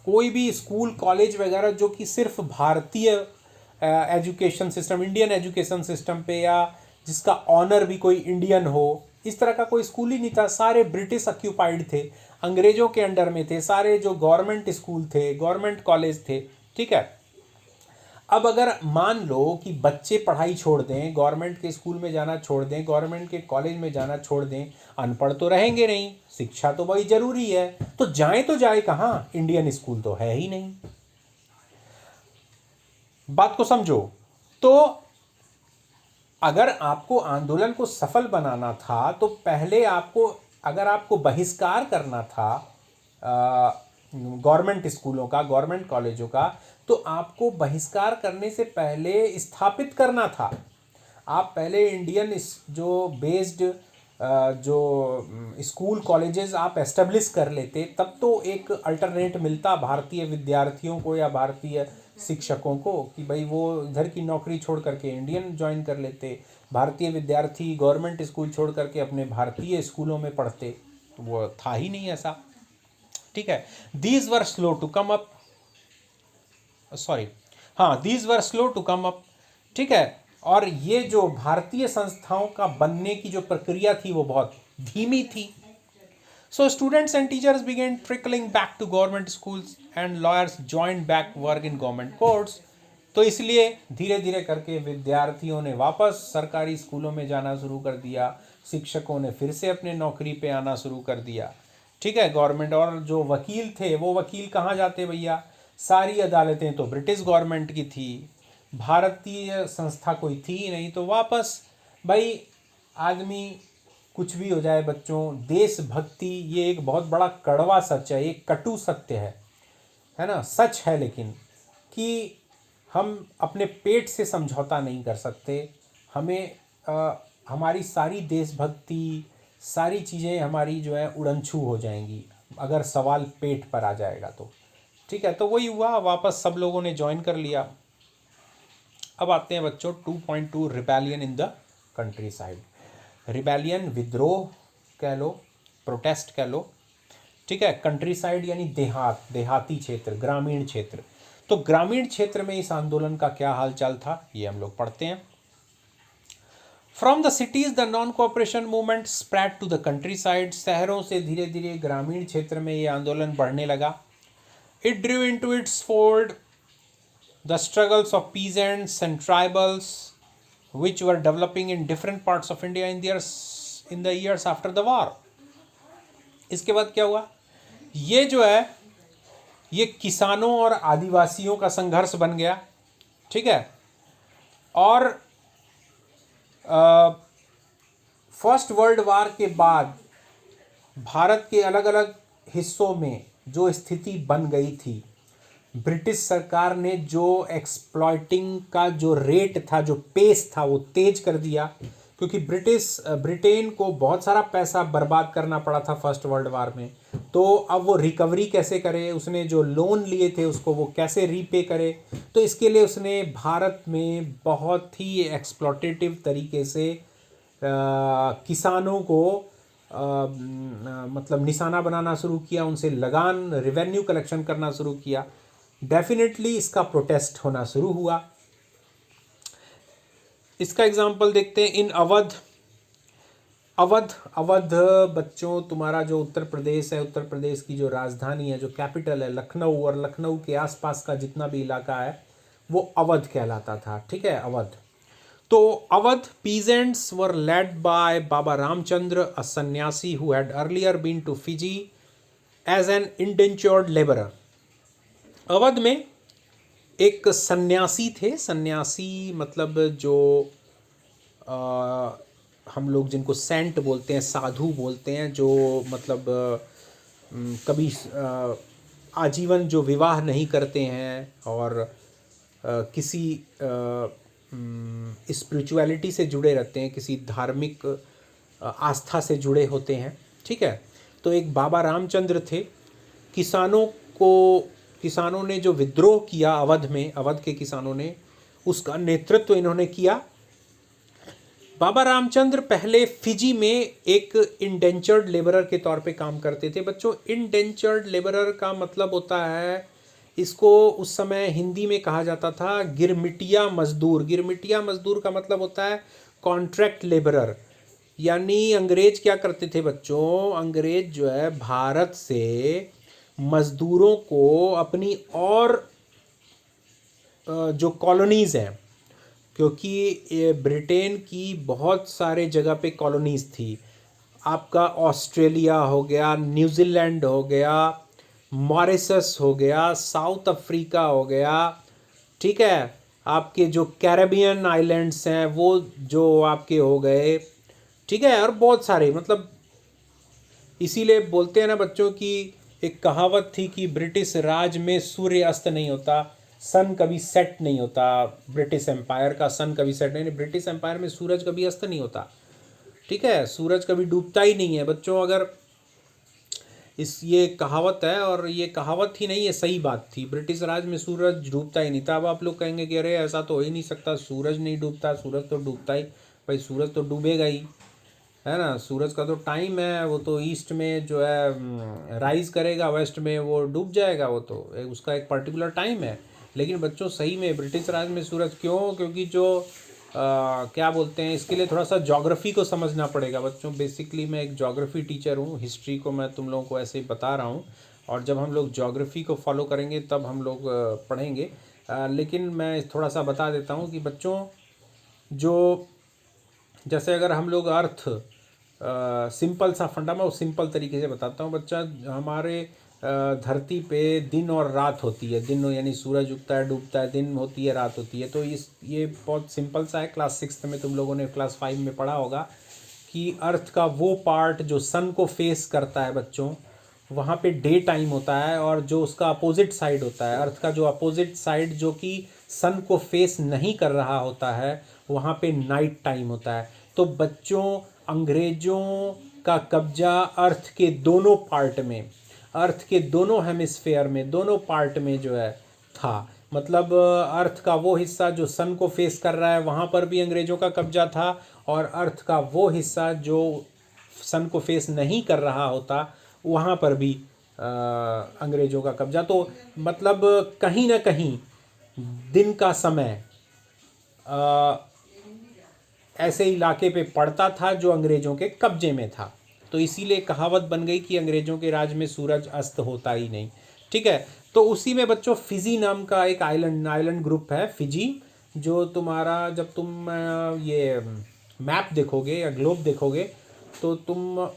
कोई भी स्कूल कॉलेज वगैरह जो कि सिर्फ भारतीय education system, Indian education system पे, या जिसका ऑनर भी कोई इंडियन हो, इस तरह का कोई स्कूल ही नहीं था। सारे ब्रिटिश ऑक्यूपाइड थे, अंग्रेजों के अंडर में थे। सारे जो गवर्नमेंट स्कूल थे, गवर्नमेंट कॉलेज थे, ठीक है। अब अगर मान लो कि बच्चे पढ़ाई छोड़ दें, गवर्नमेंट के स्कूल में जाना छोड़ दें, गवर्नमेंट के कॉलेज में जाना छोड़ दें, अनपढ़ तो रहेंगे नहीं, शिक्षा तो बड़ी जरूरी है, तो जाए कहाँ? इंडियन स्कूल तो है ही नहीं। बात को समझो। तो अगर आपको आंदोलन को सफल बनाना था, तो पहले आपको, अगर आपको बहिष्कार करना था गवर्नमेंट स्कूलों का, गवर्नमेंट कॉलेजों का, तो आपको बहिष्कार करने से पहले स्थापित करना था। आप पहले इंडियन जो बेस्ड जो स्कूल कॉलेजेस आप एस्टेब्लिश कर लेते, तब तो एक अल्टरनेट मिलता भारतीय विद्यार्थियों को या भारतीय शिक्षकों को, कि भाई वो इधर की नौकरी छोड़ करके इंडियन ज्वाइन कर लेते, भारतीय विद्यार्थी गवर्नमेंट स्कूल छोड़ करके अपने भारतीय स्कूलों में पढ़ते। वो था ही नहीं ऐसा, ठीक है। These were slow to come up, sorry, हाँ, these were slow to come up, ठीक है। और ये जो भारतीय संस्थाओं का बनने की जो प्रक्रिया थी वो बहुत धीमी थी। So students and teachers began trickling back to government schools and lawyers join back work in government courts. तो इसलिए धीरे धीरे करके विद्यार्थियों ने वापस सरकारी स्कूलों में जाना शुरू कर दिया, शिक्षकों ने फिर से अपने नौकरी पे आना शुरू कर दिया, ठीक है। गवर्नमेंट, और जो वकील थे, वो वकील कहाँ जाते भैया? सारी अदालतें तो ब्रिटिश गवर्नमेंट की थी, भारतीय संस्था कोई थी ही नहीं। तो वापस भाई, आदमी कुछ भी हो जाए बच्चों, देशभक्ति ये एक बहुत बड़ा कड़वा सच है, एक कटु सत्य है ना, सच है, लेकिन कि हम अपने पेट से समझौता नहीं कर सकते। हमें हमारी सारी देशभक्ति, सारी चीज़ें हमारी जो है उड़नछू हो जाएंगी अगर सवाल पेट पर आ जाएगा तो, ठीक है। तो वही हुआ, वापस सब लोगों ने ज्वाइन कर लिया। अब आते हैं बच्चों 2.2, rebellion in the country side. Rebellion, विद्रोह कह लो, प्रोटेस्ट कह लो, ठीक है। कंट्री साइड यानी देहात, देहाती क्षेत्र, ग्रामीण क्षेत्र। तो ग्रामीण क्षेत्र में इस आंदोलन का क्या हालचाल था, ये हम लोग पढ़ते हैं। From the cities the non cooperation movement spread to the countryside. शहरों से धीरे धीरे ग्रामीण क्षेत्र में ये आंदोलन बढ़ने लगा। It Drew into its fold the struggles of peasants and tribals which were developing in different parts of India in the years after the war. इसके बाद क्या हुआ? ये जो है, ये किसानों और आदिवासियों का संघर्ष बन गया, ठीक है। और फर्स्ट वर्ल्ड वार के बाद भारत के अलग अलग हिस्सों में जो स्थिति बन गई थी, ब्रिटिश सरकार ने जो एक्सप्लॉइटिंग का जो रेट था, जो पेस था, वो तेज कर दिया, क्योंकि ब्रिटेन को बहुत सारा पैसा बर्बाद करना पड़ा था फर्स्ट वर्ल्ड वार में। तो अब वो रिकवरी कैसे करे, उसने जो लोन लिए थे उसको वो कैसे रीपे करे, तो इसके लिए उसने भारत में बहुत ही एक्सप्लॉटेटिव तरीके से किसानों को मतलब निशाना बनाना शुरू किया, उनसे लगान रेवेन्यू कलेक्शन करना शुरू किया। डेफिनेटली इसका प्रोटेस्ट होना शुरू हुआ। इसका एग्जांपल देखते हैं इन अवध। अवध बच्चों, तुम्हारा जो उत्तर प्रदेश है, उत्तर प्रदेश की जो राजधानी है, जो कैपिटल है लखनऊ, और लखनऊ के आसपास का जितना भी इलाका है वो अवध कहलाता था। ठीक है, अवध। तो Awadh peasants were led by Baba Ramchandra, a सन्यासी who had earlier been to Fiji as an indentured laborer। Awadh में एक सन्यासी थे। सन्यासी मतलब जो हम लोग जिनको सेंट बोलते हैं, साधु बोलते हैं, जो मतलब कभी आजीवन जो विवाह नहीं करते हैं और किसी स्पिरिचुअलिटी से जुड़े रहते हैं, किसी धार्मिक आस्था से जुड़े होते हैं। ठीक है, तो एक बाबा रामचंद्र थे। किसानों ने जो विद्रोह किया अवध में, अवध के किसानों ने, उसका नेतृत्व इन्होंने किया। बाबा रामचंद्र पहले फिजी में एक इंडेंचर्ड लेबरर के तौर पे काम करते थे। बच्चों, इंडेंचर्ड लेबरर का मतलब होता है, इसको उस समय हिंदी में कहा जाता था गिरमिटिया मजदूर। गिरमिटिया मजदूर का मतलब होता है कॉन्ट्रैक्ट लेबरर। यानी अंग्रेज क्या करते थे बच्चों, अंग्रेज जो है भारत से मजदूरों को अपनी और जो कॉलोनीज़ हैं, क्योंकि ब्रिटेन की बहुत सारे जगह पे कॉलोनीज़ थी। आपका ऑस्ट्रेलिया हो गया, न्यूजीलैंड हो गया, मॉरिशस हो गया, साउथ अफ्रीका हो गया। ठीक है, आपके जो कैरेबियन आइलैंड्स हैं वो जो आपके हो गए। ठीक है, और बहुत सारे, मतलब इसीलिए बोलते हैं ना बच्चों कि एक कहावत थी कि ब्रिटिश राज में सूर्य अस्त नहीं होता, सन कभी सेट नहीं होता। ब्रिटिश एम्पायर का सन कभी सेट नहीं, ब्रिटिश एम्पायर में सूरज कभी अस्त नहीं होता। ठीक है, सूरज कभी डूबता ही नहीं है बच्चों। अगर ये कहावत है, और ये कहावत ही नहीं, ये सही बात थी। ब्रिटिश राज में सूरज डूबता ही नहीं था। अब आप लोग कहेंगे कि अरे ऐसा तो हो ही नहीं सकता, सूरज नहीं डूबता, सूरज तो डूबता ही। भाई सूरज तो डूबेगा ही, है ना। सूरज का तो टाइम है, वो तो ईस्ट में जो है राइज करेगा, वेस्ट में वो डूब जाएगा। वो तो उसका एक पर्टिकुलर टाइम है। लेकिन बच्चों सही में ब्रिटिश राज में सूरज क्यों? क्योंकि जो क्या बोलते हैं, इसके लिए थोड़ा सा ज्योग्राफी को समझना पड़ेगा बच्चों। बेसिकली मैं एक ज्योग्राफी टीचर हूँ, हिस्ट्री को मैं तुम लोगों को ऐसे ही बता रहा हूँ, और जब हम लोग ज्योग्राफी को फॉलो करेंगे तब हम लोग पढ़ेंगे। लेकिन मैं थोड़ा सा बता देता हूँ कि बच्चों, जो जैसे अगर हम लोग अर्थ सिंपल सा फंडा, मैं सिंपल तरीके से बताता हूँ बच्चा। हमारे धरती पे दिन और रात होती है। दिन यानी सूरज उगता है डूबता है, दिन होती है रात होती है। तो ये बहुत सिंपल सा है। क्लास 6 में तुम लोगों ने क्लास 5 में पढ़ा होगा कि अर्थ का वो पार्ट जो सन को फेस करता है बच्चों, वहाँ पे डे टाइम होता है, और जो उसका अपोजिट साइड होता है, अर्थ का जो अपोजिट साइड जो कि सन को फेस नहीं कर रहा होता है, वहाँ पे नाइट टाइम होता है। तो बच्चों, अंग्रेजों का कब्जा अर्थ के दोनों पार्ट में, अर्थ के दोनों हेमिस्फेयर में, दोनों पार्ट में जो है था। मतलब अर्थ का वो हिस्सा जो सन को फेस कर रहा है, वहाँ पर भी अंग्रेजों का कब्जा था, और अर्थ का वो हिस्सा जो सन को फेस नहीं कर रहा होता, वहाँ पर भी अंग्रेजों का कब्जा। तो मतलब कहीं ना कहीं दिन का समय ऐसे इलाके पे पड़ता था जो अंग्रेजों के कब्जे में था। तो इसीलिए कहावत बन गई कि अंग्रेजों के राज में सूरज अस्त होता ही नहीं। ठीक है, तो उसी में बच्चों फिजी नाम का एक आइलैंड ग्रुप है, फिजी। जो तुम्हारा, जब तुम ये मैप देखोगे या ग्लोब देखोगे तो तुम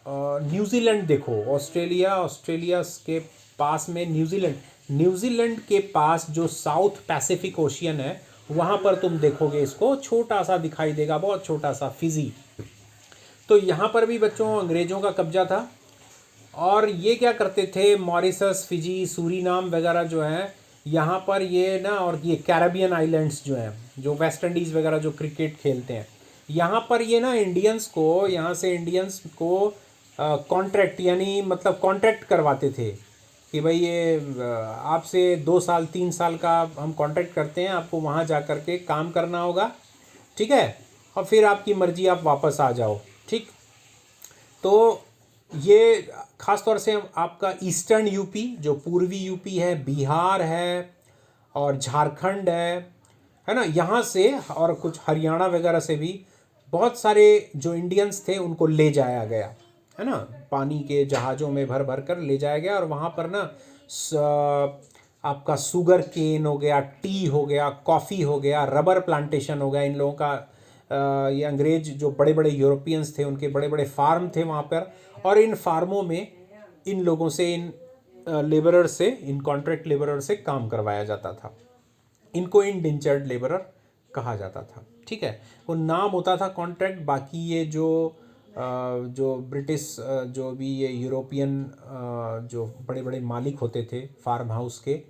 न्यूजीलैंड देखो, ऑस्ट्रेलिया के पास में न्यूजीलैंड के पास जो साउथ पैसिफिक ओशियन है, वहाँ पर तुम देखोगे इसको, छोटा सा दिखाई देगा, बहुत छोटा सा, फिजी। तो यहाँ पर भी बच्चों अंग्रेज़ों का कब्जा था, और ये क्या करते थे, मॉरिशस, फिजी, सूरीनाम वगैरह जो है यहाँ पर ये ना, और ये कैरेबियन आइलैंड्स जो हैं, जो वेस्ट इंडीज़ वगैरह जो क्रिकेट खेलते हैं, यहाँ पर ये ना इंडियंस को, यहाँ से इंडियंस को कॉन्ट्रैक्ट, यानी मतलब कॉन्ट्रैक्ट करवाते थे कि भाई ये आपसे 2 साल 3 साल का हम कॉन्ट्रैक्ट करते हैं, आपको वहाँ जा कर के काम करना होगा, ठीक है, और फिर आपकी मर्ज़ी, आप वापस आ जाओ, ठीक। तो ये ख़ास तौर से आपका ईस्टर्न यूपी, जो पूर्वी यूपी है, बिहार है और झारखंड है ना, यहाँ से और कुछ हरियाणा वगैरह से भी बहुत सारे जो इंडियंस थे उनको ले जाया गया, है ना, पानी के जहाज़ों में भर भर कर ले जाया गया। और वहाँ पर ना आपका शुगर केन हो गया, टी हो गया, कॉफ़ी हो गया, रबर प्लांटेशन हो गया, इन लोगों का ये अंग्रेज जो बड़े बड़े यूरोपियंस थे उनके बड़े बड़े फार्म थे वहाँ पर, और इन फार्मों में इन लोगों से, इन लेबरर से, इन कॉन्ट्रैक्ट लेबरर से काम करवाया जाता था। इनको इंडेंचर्ड लेबरर कहा जाता था, ठीक है। वो नाम होता था कॉन्ट्रैक्ट। बाकी ये जो ब्रिटिश जो भी ये यूरोपियन जो बड़े बड़े मालिक होते थे फार्म हाउस के,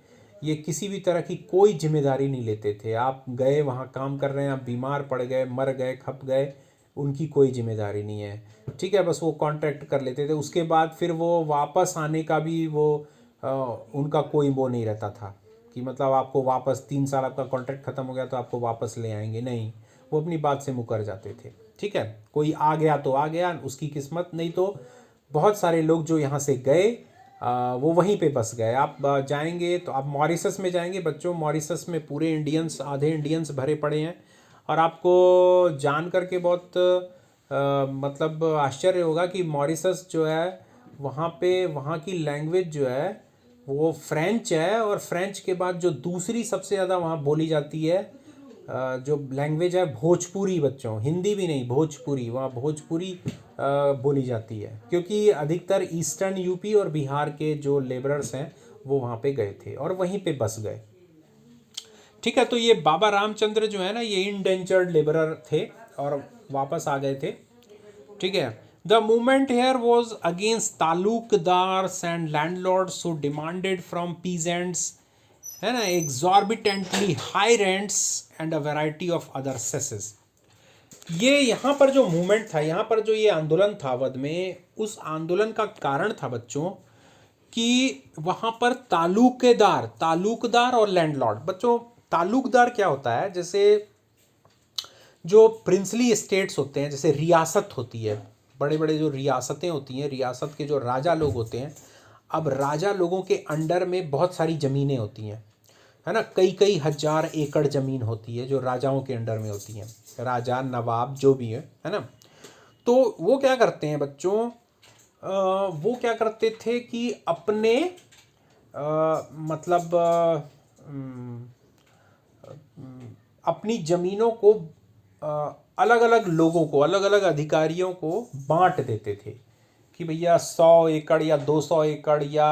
ये किसी भी तरह की कोई जिम्मेदारी नहीं लेते थे। आप गए वहाँ काम कर रहे हैं, आप बीमार पड़ गए, मर गए, खप गए, उनकी कोई जिम्मेदारी नहीं है, ठीक है। बस वो कॉन्ट्रैक्ट कर लेते थे, उसके बाद फिर वो वापस आने का भी वो उनका कोई वो नहीं रहता था कि मतलब आपको वापस 3 साल आपका कॉन्ट्रैक्ट ख़त्म हो गया तो आपको वापस ले आएंगे, नहीं, वो अपनी बात से मुकर जाते थे, ठीक है। कोई आ गया तो आ गया, उसकी किस्मत, नहीं तो बहुत सारे लोग जो यहाँ से गए वो वहीं पे बस गए। आप जाएंगे तो आप मॉरिशस में जाएंगे बच्चों, मॉरिशस में पूरे इंडियंस, आधे इंडियंस भरे पड़े हैं, और आपको जान करके बहुत मतलब आश्चर्य होगा कि मॉरिशस जो है, वहाँ पे वहाँ की लैंग्वेज जो है वो फ्रेंच है, और फ्रेंच के बाद जो दूसरी सबसे ज़्यादा वहाँ बोली जाती है जो लैंग्वेज है, भोजपुरी बच्चों, हिंदी भी नहीं, भोजपुरी, वहाँ भोजपुरी बोली जाती है, क्योंकि अधिकतर ईस्टर्न यूपी और बिहार के जो लेबरर्स हैं वो वहाँ पे गए थे और वहीं पे बस गए, ठीक है। तो ये बाबा रामचंद्र जो है ना, ये इंडेंचर्ड लेबरर थे और वापस आ गए थे, ठीक है। The movement here was against taluqdars and landlords who demanded from peasants, है ना, exorbitantly high rents and a variety of other cesses. ये यहाँ पर जो मूवमेंट था, यहाँ पर जो ये आंदोलन था अवध में, उस आंदोलन का कारण था बच्चों कि वहाँ पर तालुकदार और लैंडलॉर्ड, बच्चों तालुकदार क्या होता है, जैसे जो प्रिंसली स्टेट्स होते हैं, जैसे रियासत होती है, बड़े बड़े जो रियासतें होती हैं, रियासत के जो राजा लोग होते हैं, अब राजा लोगों के अंडर में बहुत सारी ज़मीनें होती हैं, है ना, कई कई हजार एकड़ ज़मीन होती है जो राजाओं के अंडर में होती हैं, राजा नवाब जो भी है ना। तो वो क्या करते हैं बच्चों, वो क्या करते थे कि अपने मतलब अपनी ज़मीनों को अलग अलग लोगों को, अलग अलग अधिकारियों को बांट देते थे कि भैया 100 एकड़ या 200 एकड़ या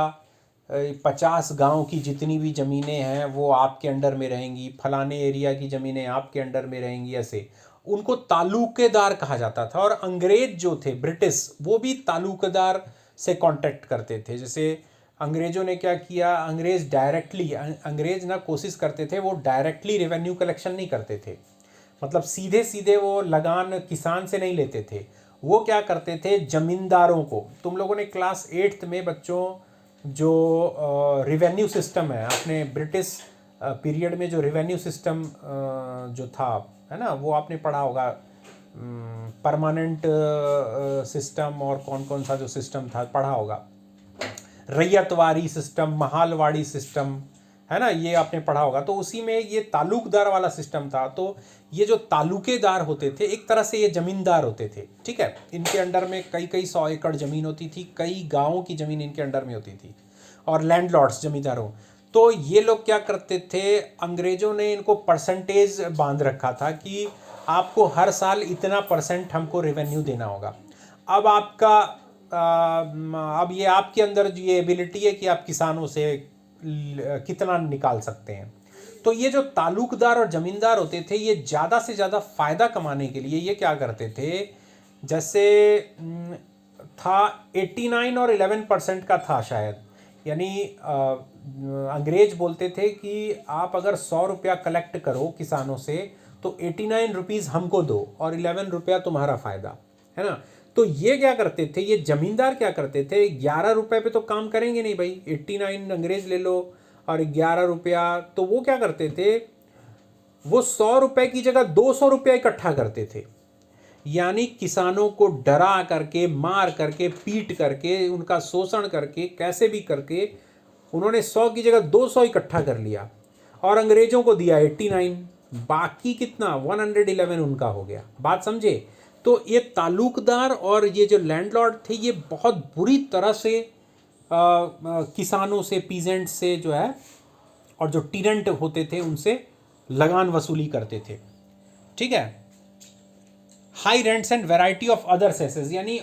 50 गांव की जितनी भी ज़मीनें हैं वो आपके अंडर में रहेंगी, फलाने एरिया की ज़मीनें आपके अंडर में रहेंगी, ऐसे उनको तालुकेदार कहा जाता था। और अंग्रेज जो थे ब्रिटिश, वो भी तालुकेदार से कांटेक्ट करते थे। जैसे अंग्रेज़ों ने क्या किया, अंग्रेज ना कोशिश करते थे, वो डायरेक्टली रेवेन्यू कलेक्शन नहीं करते थे, मतलब सीधे सीधे वो लगान किसान से नहीं लेते थे। वो क्या करते थे, जमींदारों को, तुम लोगों ने क्लास 8th में बच्चों जो रिवेन्यू सिस्टम है, आपने ब्रिटिश पीरियड में जो रिवेन्यू सिस्टम जो था, है ना, वो आपने पढ़ा होगा, परमानेंट सिस्टम और कौन कौन सा जो सिस्टम था पढ़ा होगा, रैयतवाड़ी सिस्टम, महालवाड़ी सिस्टम, है ना, ये आपने पढ़ा होगा। तो उसी में ये तालुकदार वाला सिस्टम था। तो ये जो तालुकेदार होते थे, एक तरह से ये जमींदार होते थे, ठीक है। इनके अंडर में कई कई 100 एकड़ ज़मीन होती थी, कई गाँवों की ज़मीन इनके अंडर में होती थी, और लैंडलॉर्ड्स, जमींदारों। तो ये लोग क्या करते थे, अंग्रेज़ों ने इनको परसेंटेज बांध रखा था कि आपको हर साल इतना % हमको रेवेन्यू देना होगा। अब आपका अब ये आपके अंदर ये एबिलिटी है कि आप किसानों से कितना निकाल सकते हैं। तो ये जो तालुकदार और ज़मींदार होते थे, ये ज़्यादा से ज़्यादा फ़ायदा कमाने के लिए ये क्या करते थे, जैसे था 89 और 11% का था शायद। यानी अंग्रेज बोलते थे कि आप अगर 100 रुपया कलेक्ट करो किसानों से तो 89 रुपीज़ हमको दो और 11 रुपया तुम्हारा फ़ायदा, है ना। तो ये क्या करते थे, ये जमींदार क्या करते थे, 11 रुपये पे तो काम करेंगे नहीं भाई, 89 अंग्रेज ले लो और 11 रुपया, तो वो क्या करते थे, वो 100 रुपये की जगह 200 रुपया इकट्ठा करते थे। यानी किसानों को डरा करके, मार करके, पीट करके, उनका शोषण करके, कैसे भी करके उन्होंने 100 की जगह 200 इकट्ठा कर लिया और अंग्रेजों को दिया 89, बाकी कितना 111 उनका हो गया। बात समझे। तो ये ताल्लुकदार और ये जो लैंडलॉर्ड थे ये बहुत बुरी तरह से किसानों से, पीजेंट से जो है, और जो टीनेंट होते थे उनसे लगान वसूली करते थे। ठीक है। High rents and variety of other सेसेस, यानी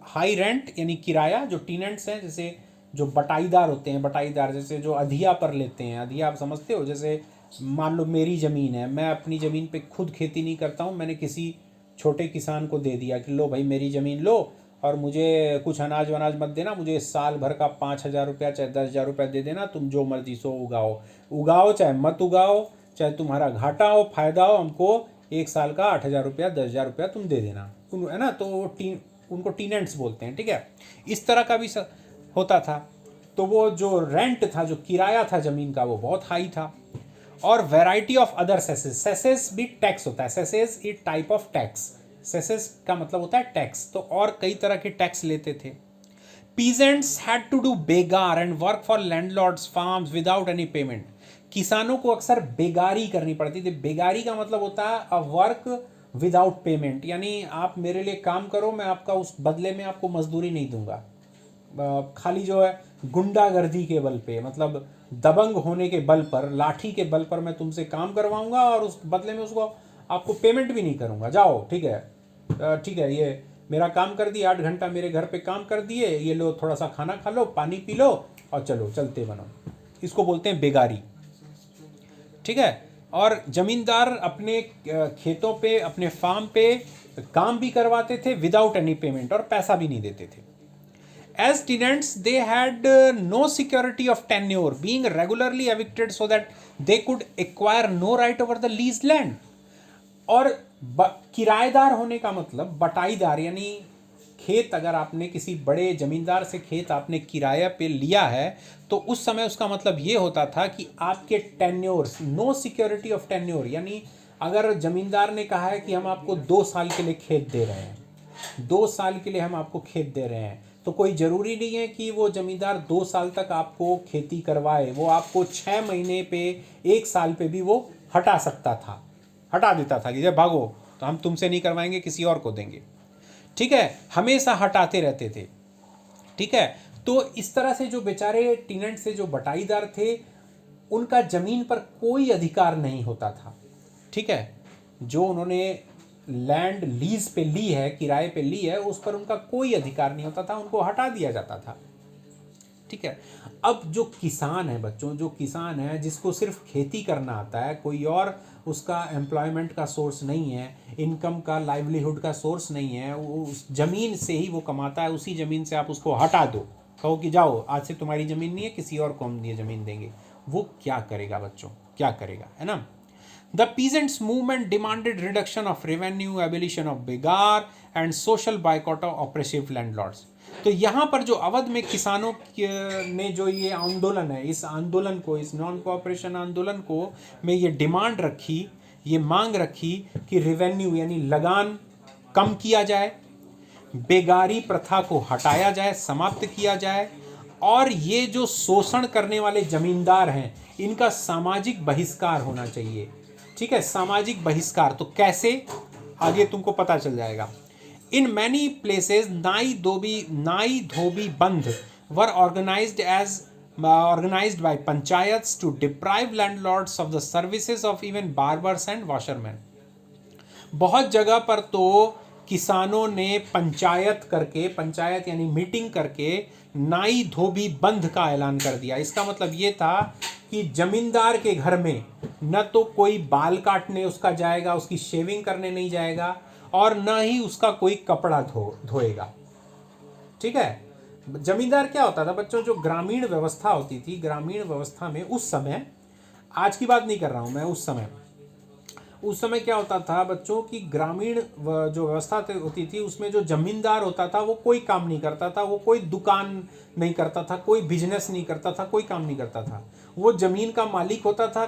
हाई रेंट यानी किराया, जो टीनेंट्स हैं जैसे जो बटाईदार होते हैं, बटाईदार जैसे जो अधिया पर लेते हैं, अधिया आप समझते हो, जैसे मान लो मेरी ज़मीन है, मैं अपनी ज़मीन पे खुद खेती नहीं करता हूँ, मैंने किसी छोटे किसान को दे दिया कि लो भाई मेरी ज़मीन लो और मुझे कुछ अनाज वनाज मत देना, मुझे साल भर का 5,000 रुपया चाहे 10,000 रुपया दे देना, तुम जो मर्जी सो उगाओ, उगाओ चाहे मत उगाओ, चाहे तुम्हारा घाटा हो फ़ायदा हो, हमको एक साल का 8,000 रुपया 10,000 रुपया तुम दे देना, है ना। तो वो उनको टीनेंट्स बोलते हैं। ठीक है। इस तरह का भी होता था। तो वो जो रेंट था, जो किराया था ज़मीन का, वो बहुत हाई था। और वैरायटी ऑफ अदर सेसेस, सेसेस भी टैक्स होता है, सेसेस इज टाइप ऑफ टैक्स, सेसेस का मतलब होता है टैक्स। तो और कई तरह के टैक्स लेते थे। Peasants had to do begar and work for landlords farms without any payment. किसानों को अक्सर बेगारी करनी पड़ती थी। बेगारी का मतलब होता है अ वर्क विदाउट पेमेंट, यानी आप मेरे लिए काम करो, मैं आपका उस बदले में आपको मजदूरी नहीं दूंगा। खाली जो है गुंडागर्दी के बल पे, मतलब दबंग होने के बल पर, लाठी के बल पर मैं तुमसे काम करवाऊंगा और उस बदले में उसको आपको पेमेंट भी नहीं करूंगा। जाओ ठीक है, ठीक है, ये मेरा काम कर दिए, 8 घंटा मेरे घर पे काम कर दिए, ये लो थोड़ा सा खाना खा लो, पानी पी लो और चलो चलते बनो। इसको बोलते हैं बेगारी। ठीक है। और जमींदार अपने खेतों पे, अपने फार्म पे काम भी करवाते थे विदाउट एनी पेमेंट, और पैसा भी नहीं देते थे। As tenants, they had no security of tenure, being regularly evicted so that they could acquire no right over the leased land. और किराएदार होने का मतलब बटाईदार, यानी खेत अगर आपने किसी बड़े जमींदार से खेत आपने किराया पे लिया है तो उस समय उसका मतलब ये होता था कि आपके tenures, no security of tenure, यानी अगर जमींदार ने कहा है कि हम आपको 2 साल के लिए खेत दे रहे हैं, 2 साल के लिए हम आपको खेत दे रहे हैं, तो कोई ज़रूरी नहीं है कि वो ज़मींदार 2 साल तक आपको खेती करवाए। वो आपको 6 महीने पे, 1 साल पे भी वो हटा सकता था, हटा देता था कि जब भागो तो हम तुमसे नहीं करवाएंगे, किसी और को देंगे। ठीक है। हमेशा हटाते रहते थे। ठीक है। तो इस तरह से जो बेचारे टीनेंट से जो बटाईदार थे, उनका ज़मीन पर कोई अधिकार नहीं होता था। ठीक है। जो उन्होंने लैंड लीज पे ली है, किराए पे ली है, उस पर उनका कोई अधिकार नहीं होता था, उनको हटा दिया जाता था। ठीक है। अब जो किसान है बच्चों, जो किसान है जिसको सिर्फ खेती करना आता है, कोई और उसका एम्प्लॉयमेंट का सोर्स नहीं है, इनकम का, लाइवलीहुड का सोर्स नहीं है, उस ज़मीन से ही वो कमाता है, उसी ज़मीन से आप उसको हटा दो, कहो कि जाओ आज से तुम्हारी ज़मीन नहीं है, किसी और को हम ये ज़मीन देंगे, वो क्या करेगा बच्चों, क्या करेगा, है ना। The peasants' movement demanded reduction of revenue, abolition of begar, and social boycott of oppressive landlords. तो यहाँ पर जो अवध में किसानों ने जो ये आंदोलन है, इस आंदोलन को, इस नॉन कोऑपरेशन आंदोलन को में ये डिमांड रखी, ये मांग रखी कि रेवेन्यू यानी लगान कम किया जाए, बेगारी प्रथा को हटाया जाए, समाप्त किया जाए, और ये जो शोषण करने वाले जमींदार हैं इनका सामाजिक बहिष्कार होना चाहिए। ठीक है। सामाजिक बहिष्कार तो कैसे, आगे तुमको पता चल जाएगा। इन मैनी प्लेसेस नाई धोबी बंध वर organized by panchayats to deprive landlords of the services of even barbers and washermen. बहुत जगह पर तो किसानों ने पंचायत करके, पंचायत यानी मीटिंग करके नाई धोबी बंध का ऐलान कर दिया। इसका मतलब ये था कि जमींदार के घर में न तो कोई बाल काटने उसका जाएगा, उसकी शेविंग करने नहीं जाएगा, और न ही उसका कोई कपड़ा धोएगा। ठीक है। जमींदार क्या होता था बच्चों, जो ग्रामीण व्यवस्था होती थी, ग्रामीण व्यवस्था में उस समय, आज की बात नहीं कर रहा हूँ मैं, उस समय क्या होता था बच्चों की, ग्रामीण जो व्यवस्था होती थी उसमें जो जमींदार होता था वो कोई काम नहीं करता था, वो कोई दुकान नहीं करता था, कोई बिजनेस नहीं करता था, कोई काम नहीं करता था, वो जमीन का मालिक होता था।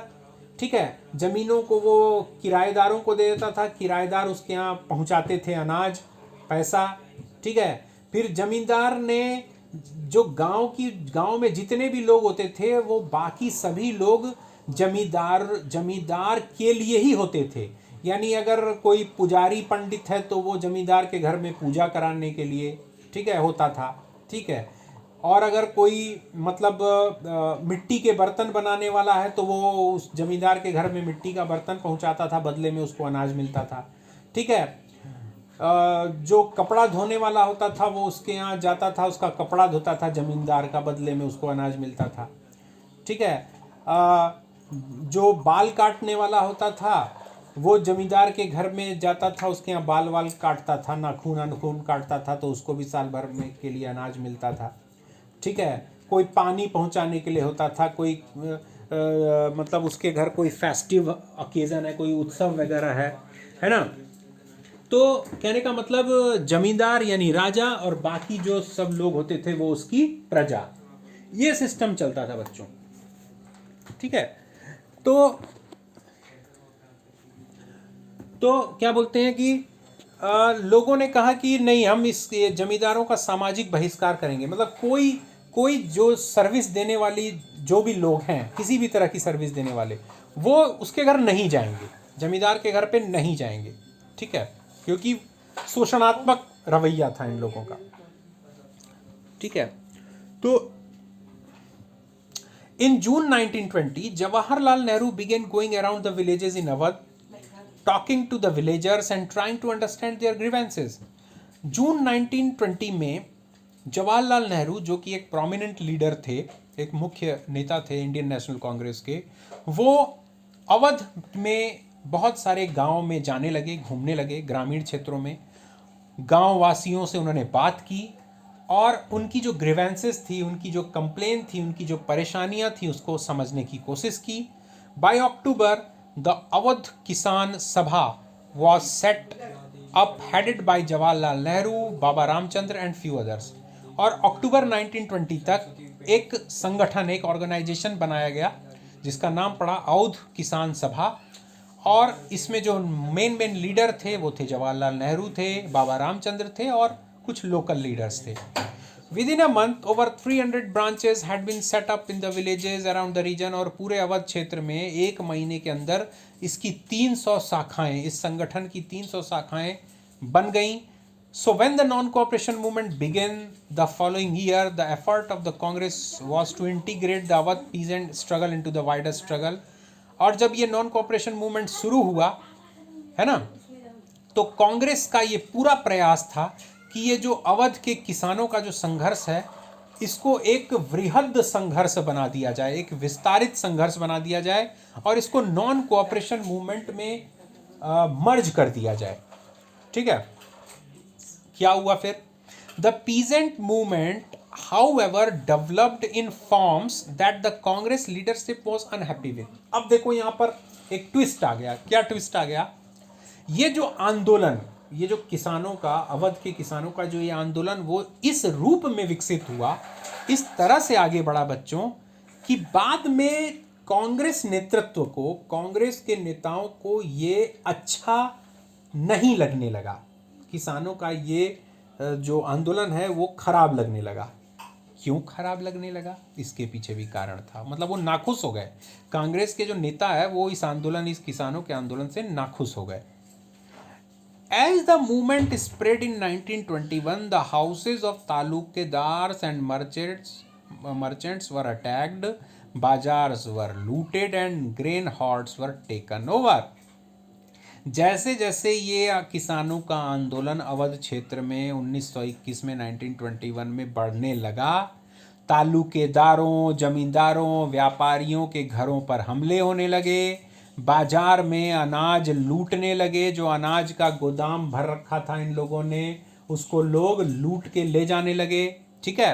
ठीक है, जमीनों को वो किराएदारों को दे देता था, किराएदार उसके यहाँ पहुँचाते थे अनाज, पैसा। ठीक है, फिर जमींदार ने जो गांव में जितने भी लोग होते थे वो बाकी सभी लोग जमींदार के लिए ही होते थे। यानी अगर कोई पुजारी पंडित है तो वो जमींदार के घर में पूजा कराने के लिए, ठीक है, होता था। ठीक है, और अगर कोई मतलब मिट्टी के बर्तन बनाने वाला है तो वो उस जमींदार के घर में मिट्टी का बर्तन पहुंचाता था, बदले में उसको अनाज मिलता था। ठीक है, जो कपड़ा धोने वाला होता था वो उसके यहाँ जाता था, उसका कपड़ा धोता था जमींदार का, बदले में उसको अनाज मिलता था। ठीक है, जो बाल काटने वाला होता था वो जमींदार के घर में जाता था, उसके यहाँ बाल काटता था, नाखून काटता था, तो उसको भी साल भर में के लिए अनाज मिलता था। ठीक है, कोई पानी पहुंचाने के लिए होता था, कोई मतलब उसके घर कोई फेस्टिव ओकेजन है, कोई उत्सव वगैरह है ना। तो कहने का मतलब जमींदार यानी राजा और बाकी जो सब लोग होते थे वो उसकी प्रजा, ये सिस्टम चलता था बच्चों। ठीक है, तो क्या बोलते हैं कि लोगों ने कहा कि नहीं, हम इस जमींदारों का सामाजिक बहिष्कार करेंगे। मतलब कोई जो सर्विस देने वाली जो भी लोग हैं, किसी भी तरह की सर्विस देने वाले, वो उसके घर नहीं जाएंगे, जमींदार के घर पे नहीं जाएंगे। ठीक है, क्योंकि शोषणात्मक रवैया था इन लोगों का। ठीक है, तो in June 1920, Jawaharlal Nehru began going around the villages in Awadh, talking to the villagers and trying to understand their grievances. जून 1920 में जवाहरलाल नेहरू, जो कि एक प्रोमिनेंट लीडर थे, एक मुख्य नेता थे इंडियन नेशनल कांग्रेस के, वो अवध में बहुत सारे गांव में जाने लगे, घूमने लगे, ग्रामीण क्षेत्रों में गांव वासियों से उन्होंने बात की और उनकी जो ग्रीवेंसेस थी, उनकी जो कंप्लेन थी, उनकी जो परेशानियां थी, उसको समझने की कोशिश की। बाय अक्टूबर द अवध किसान सभा was set up headed by Jawaharlal Nehru, Baba Ramchandra and few others. और अक्टूबर 1920 तक एक संगठन, एक ऑर्गेनाइजेशन बनाया गया जिसका नाम पड़ा अवध किसान सभा। और इसमें जो मेन लीडर थे वो थे जवाहरलाल नेहरू थे, बाबा रामचंद्र थे और कुछ लोकल लीडर्स थे। Within a month over 300 branches had been set up in the villages around the region. और पूरे अवध क्षेत्र में एक महीने के अंदर इसकी 300 शाखाएं, इस संगठन की 300 शाखाएं बन गईं। So when the non-cooperation movement began the following year, the effort of the Congress was to integrate the Awadh peasant struggle into the wider struggle. और जब ये नॉन कोऑपरेशन मूवमेंट शुरू हुआ है ना, तो कांग्रेस का ये पूरा प्रयास था कि ये जो अवध के किसानों का जो संघर्ष है, इसको एक वृहद संघर्ष बना दिया जाए, एक विस्तारित संघर्ष बना दिया जाए और इसको नॉन कोऑपरेशन मूवमेंट में मर्ज कर दिया जाए। ठीक है, क्या हुआ फिर? The peasant movement however developed in forms that the Congress leadership was unhappy with. अब देखो यहाँ पर एक ट्विस्ट आ गया। क्या ट्विस्ट आ गया? ये जो आंदोलन, ये जो किसानों का, अवध के किसानों का जो ये आंदोलन, वो इस रूप में विकसित हुआ, इस तरह से आगे बढ़ा बच्चों, कि बाद में कांग्रेस नेतृत्व को, कांग्रेस के नेताओं को ये अच्छा नहीं लगने लगा। किसानों का ये जो आंदोलन है वो खराब लगने लगा। क्यों खराब लगने लगा? इसके पीछे भी कारण था। मतलब वो नाखुश हो गए, कांग्रेस के जो नेता है वो इस आंदोलन, इस किसानों के आंदोलन से नाखुश हो गए। As the movement spread in 1921, the houses of talukdars and merchants were attacked, bazaars were looted and grain hordes were taken over. जैसे जैसे ये किसानों का आंदोलन अवध क्षेत्र में 1921 में 1921 में बढ़ने लगा, तालुकेदारों, जमींदारों, व्यापारियों के घरों पर हमले होने लगे, बाजार में अनाज लूटने लगे। जो अनाज का गोदाम भर रखा था इन लोगों ने, उसको लोग लूट के ले जाने लगे, ठीक है।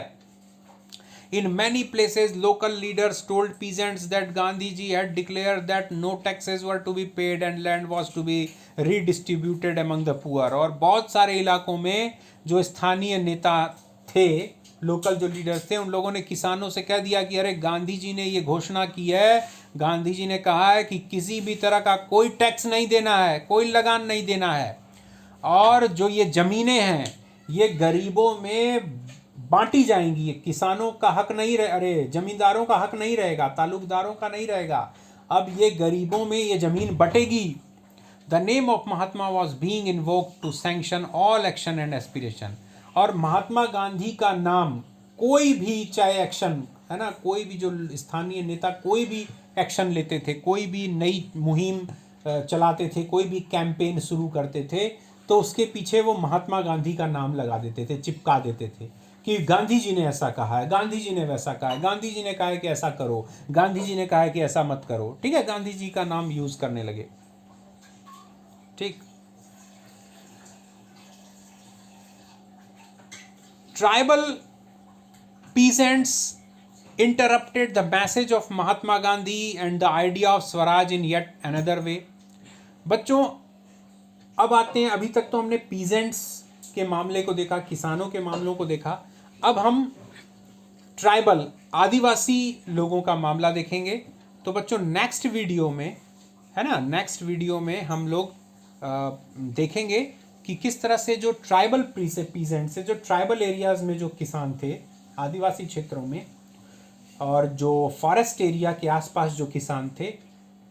In many places, local leaders told peasants that Gandhiji had declared that no taxes were to be paid and land was to be redistributed among the poor. और बहुत सारे इलाकों में जो स्थानीय नेता थे, लोकल जो लीडर्स थे, उन लोगों ने किसानों से कह दिया कि अरे गांधी जी ने ये घोषणा की है, गांधी जी ने कहा है कि किसी भी तरह का कोई टैक्स नहीं देना है, कोई लगान नहीं देना है, और जो ये ज़मीनें हैं ये गरीबों में बांटी जाएंगी, ये किसानों का हक नहीं रहे, अरे जमींदारों का हक नहीं रहेगा, तालुकदारों का नहीं रहेगा, अब ये गरीबों में ये ज़मीन बटेगी। The name of Mahatma was being invoked to sanction all action and aspiration. और महात्मा गांधी का नाम कोई भी, चाहे एक्शन है ना, कोई भी जो स्थानीय नेता कोई भी एक्शन लेते थे, कोई भी नई मुहिम चलाते थे, कोई भी कैंपेन शुरू करते थे, तो उसके पीछे वो महात्मा गांधी का नाम लगा देते थे, चिपका देते थे कि गांधी जी ने ऐसा कहा है, गांधी जी ने वैसा कहा है, गांधी जी ने कहा है कि ऐसा करो, गांधी जी ने कहा है कि ऐसा मत करो, ठीक है, गांधी जी का नाम यूज करने लगे, ठीक। Tribal peasants interrupted the message of Mahatma Gandhi and the idea of Swaraj in yet another way. बच्चों अब आते हैं, अभी तक तो हमने पीजेंट्स के मामले को देखा, किसानों के मामलों को देखा, अब हम ट्राइबल आदिवासी लोगों का मामला देखेंगे। तो बच्चों नेक्स्ट वीडियो में, है ना, नेक्स्ट वीडियो में हम लोग देखेंगे कि किस तरह से जो ट्राइबल पीजेंट से, जो ट्राइबल एरियाज में जो किसान थे आदिवासी क्षेत्रों में, और जो फॉरेस्ट एरिया के आसपास जो किसान थे,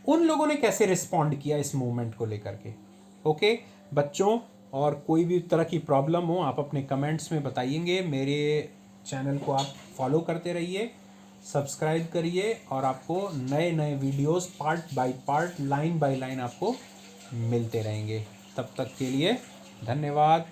उन लोगों ने कैसे रिस्पॉन्ड किया इस मूवमेंट को लेकर के। ओके बच्चों, और कोई भी तरह की प्रॉब्लम हो आप अपने कमेंट्स में बताइएंगे। मेरे चैनल को आप फॉलो करते रहिए, सब्सक्राइब करिए, और आपको नए नए videos part by part, line by line आपको मिलते रहेंगे। तब तक के लिए धन्यवाद।